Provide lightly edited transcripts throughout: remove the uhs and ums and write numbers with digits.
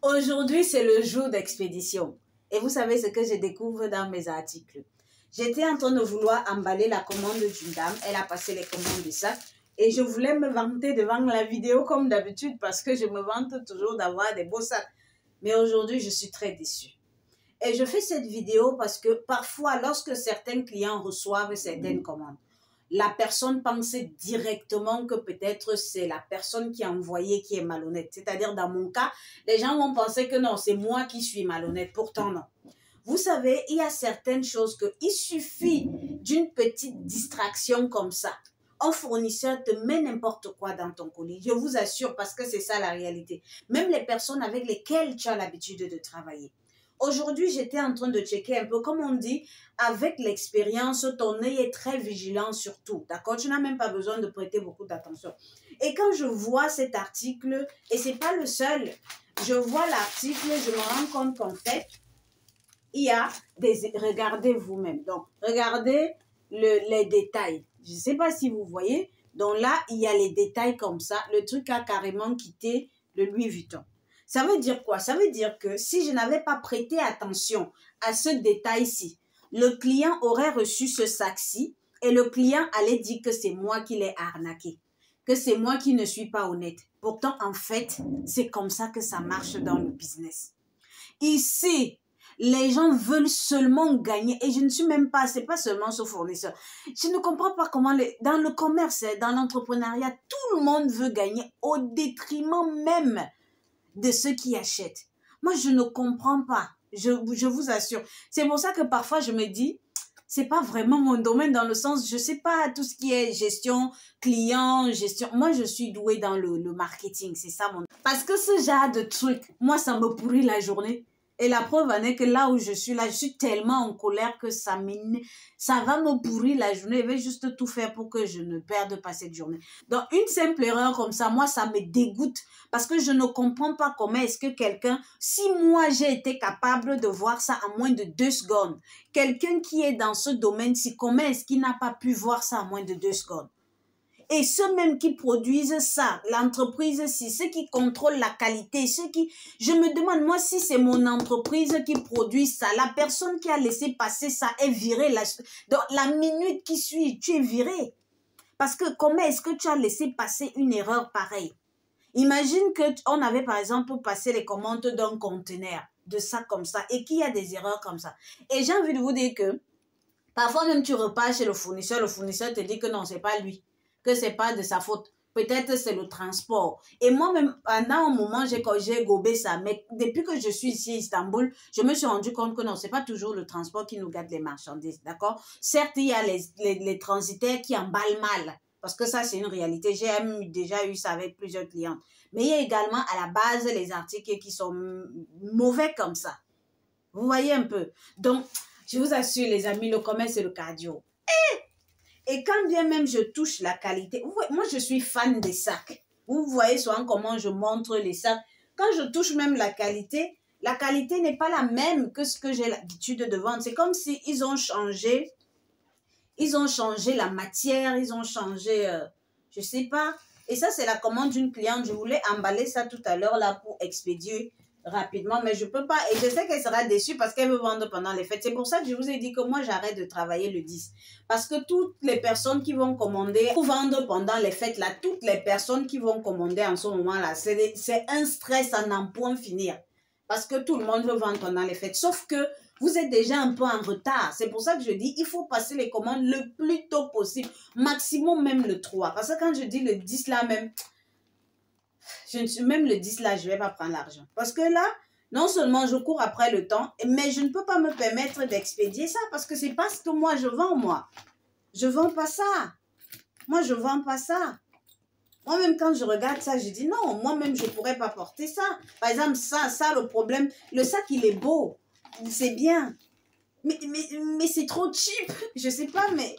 Aujourd'hui, c'est le jour d'expédition. Et vous savez ce que je découvre dans mes articles. J'étais en train de vouloir emballer la commande d'une dame. Elle a passé les commandes du sac. Et je voulais me vanter devant la vidéo comme d'habitude parce que je me vante toujours d'avoir des beaux sacs. Mais aujourd'hui, je suis très déçue. Et je fais cette vidéo parce que parfois, lorsque certains clients reçoivent certaines commandes, la personne pense directement que peut-être c'est la personne qui a envoyé qui est malhonnête. C'est-à-dire, dans mon cas, les gens vont penser que non, c'est moi qui suis malhonnête. Pourtant, non. Vous savez, il y a certaines choses qu'il suffit d'une petite distraction comme ça. Un fournisseur te met n'importe quoi dans ton colis. Je vous assure, parce que c'est ça la réalité. Même les personnes avec lesquelles tu as l'habitude de travailler. Aujourd'hui, j'étais en train de checker un peu, comme on dit, avec l'expérience, ton œil est très vigilant sur tout, d'accord? Tu n'as même pas besoin de prêter beaucoup d'attention. Et quand je vois cet article, et c'est pas le seul, je vois l'article, je me rends compte qu'en fait, il y a des... Regardez vous-même. Donc, regardez les détails. Je ne sais pas si vous voyez. Donc là, il y a les détails comme ça. Le truc a carrément quitté le Louis Vuitton. Ça veut dire quoi? Ça veut dire que si je n'avais pas prêté attention à ce détail-ci, le client aurait reçu ce sac-ci et le client allait dire que c'est moi qui l'ai arnaqué, que c'est moi qui ne suis pas honnête. Pourtant, en fait, c'est comme ça que ça marche dans le business. Ici, les gens veulent seulement gagner et je ne suis même pas, c'est pas seulement ce fournisseur. Je ne comprends pas comment dans le commerce, dans l'entrepreneuriat, tout le monde veut gagner au détriment même de ceux qui achètent. Moi, je ne comprends pas. Je vous assure. C'est pour ça que parfois, je me dis, c'est pas vraiment mon domaine dans le sens, je sais pas tout ce qui est gestion client, gestion. Moi, je suis douée dans le marketing. C'est ça mon... Parce que ce genre de truc, moi, ça me pourrit la journée. Et la preuve en est que là où je suis tellement en colère que ça va me pourrir la journée. Je vais juste tout faire pour que je ne perde pas cette journée. Donc, une simple erreur comme ça, moi, ça me dégoûte parce que je ne comprends pas comment est-ce que quelqu'un, si moi, j'ai été capable de voir ça en moins de 2 secondes, quelqu'un qui est dans ce domaine-ci, comment est-ce qu'il n'a pas pu voir ça en moins de 2 secondes? Et ceux même qui produisent ça, l'entreprise, ceux qui contrôlent la qualité, je me demande, moi, si c'est mon entreprise qui produit ça, la personne qui a laissé passer ça est virée. Donc, la minute qui suit, tu es viré. Parce que comment est-ce que tu as laissé passer une erreur pareille? Imagine qu'on avait, par exemple, passé les commandes d'un conteneur, de ça comme ça, et qu'il y a des erreurs comme ça. Et j'ai envie de vous dire que, parfois même tu repars chez le fournisseur te dit que non, c'est pas lui, que c'est pas de sa faute. Peut-être c'est le transport. Et moi-même, pendant un moment, j'ai gobé ça. Mais depuis que je suis ici à Istanbul, je me suis rendu compte que non, c'est pas toujours le transport qui nous gâte les marchandises, d'accord? Certes, il y a les transitaires qui emballent mal. Parce que ça, c'est une réalité. J'ai déjà eu ça avec plusieurs clients. Mais il y a également à la base les articles qui sont mauvais comme ça. Vous voyez un peu? Donc, je vous assure, les amis, le commerce, c'est le cardio. Et quand bien même je touche la qualité, moi je suis fan des sacs. Vous voyez souvent comment je montre les sacs. Quand je touche même la qualité n'est pas la même que ce que j'ai l'habitude de vendre. C'est comme si ils ont changé la matière, ils ont changé, je sais pas. Et ça, c'est la commande d'une cliente. Je voulais emballer ça tout à l'heure là pour expédier rapidement, mais je peux pas. Et je sais qu'elle sera déçue parce qu'elle veut vendre pendant les fêtes. C'est pour ça que je vous ai dit que moi, j'arrête de travailler le 10. Parce que toutes les personnes qui vont commander pour vendre pendant les fêtes, là, toutes les personnes qui vont commander en ce moment-là, c'est un stress à n'en point finir. Parce que tout le monde veut vendre pendant les fêtes. Sauf que vous êtes déjà un peu en retard. C'est pour ça que je dis, il faut passer les commandes le plus tôt possible. Maximum même le 3. Parce que quand je dis le 10 là même, même le 10 là, je ne vais pas prendre l'argent. Parce que là, non seulement je cours après le temps, mais je ne peux pas me permettre d'expédier ça parce que c'est pas ce que moi je vends, moi. Je ne vends pas ça. Moi, je ne vends pas ça. Moi-même, quand je regarde ça, je dis non, moi-même, je ne pourrais pas porter ça. Par exemple, ça, le problème, le sac, il est beau. C'est bien. Mais c'est trop cheap. Je ne sais pas, mais...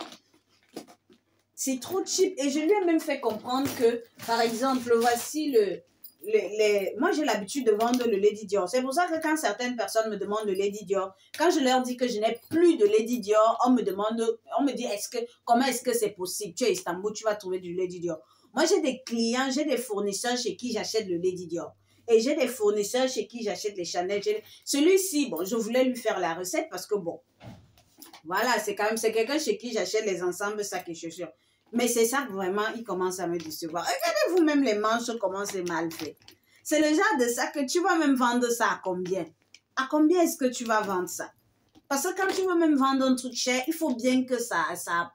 C'est trop cheap. Et je lui ai même fait comprendre que, par exemple, voici moi, j'ai l'habitude de vendre le Lady Dior. C'est pour ça que quand certaines personnes me demandent le Lady Dior, quand je leur dis que je n'ai plus de Lady Dior, on me dit, comment est-ce que c'est possible? Tu es à Istanbul, tu vas trouver du Lady Dior. Moi, j'ai des clients, j'ai des fournisseurs chez qui j'achète le Lady Dior. Et j'ai des fournisseurs chez qui j'achète les Chanel. Celui-ci, bon, je voulais lui faire la recette parce que bon, voilà, c'est quelqu'un chez qui j'achète les ensembles sacs et chaussures. Mais c'est ça que vraiment, il commence à me décevoir. Regardez vous-même les manches, comment c'est mal fait. C'est le genre de ça que tu vas même vendre ça à combien? À combien est-ce que tu vas vendre ça? Parce que quand tu veux même vendre un truc cher, il faut bien que ça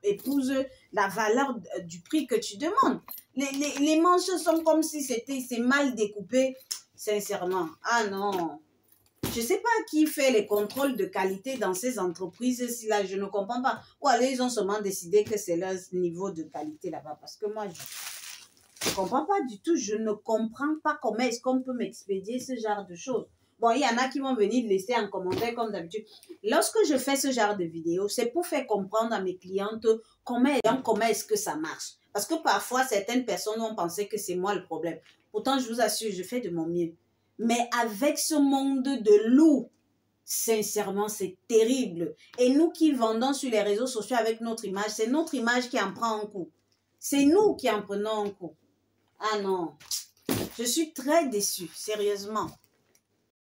épouse la valeur du prix que tu demandes. Les manches sont comme si c'est mal découpé. Sincèrement, ah non. Je ne sais pas qui fait les contrôles de qualité dans ces entreprises. Si là, je ne comprends pas. Ou alors, ils ont seulement décidé que c'est leur niveau de qualité là-bas. Parce que moi, je ne comprends pas du tout. Je ne comprends pas comment est-ce qu'on peut m'expédier ce genre de choses. Bon, il y en a qui vont venir laisser en commentaire comme d'habitude. Lorsque je fais ce genre de vidéo, c'est pour faire comprendre à mes clientes comment est-ce que ça marche. Parce que parfois, certaines personnes vont penser que c'est moi le problème. Pourtant, je vous assure, je fais de mon mieux. Mais avec ce monde de loups, sincèrement, c'est terrible. Et nous qui vendons sur les réseaux sociaux avec notre image, c'est notre image qui en prend un coup. C'est nous qui en prenons un coup. Ah non, je suis très déçue, sérieusement.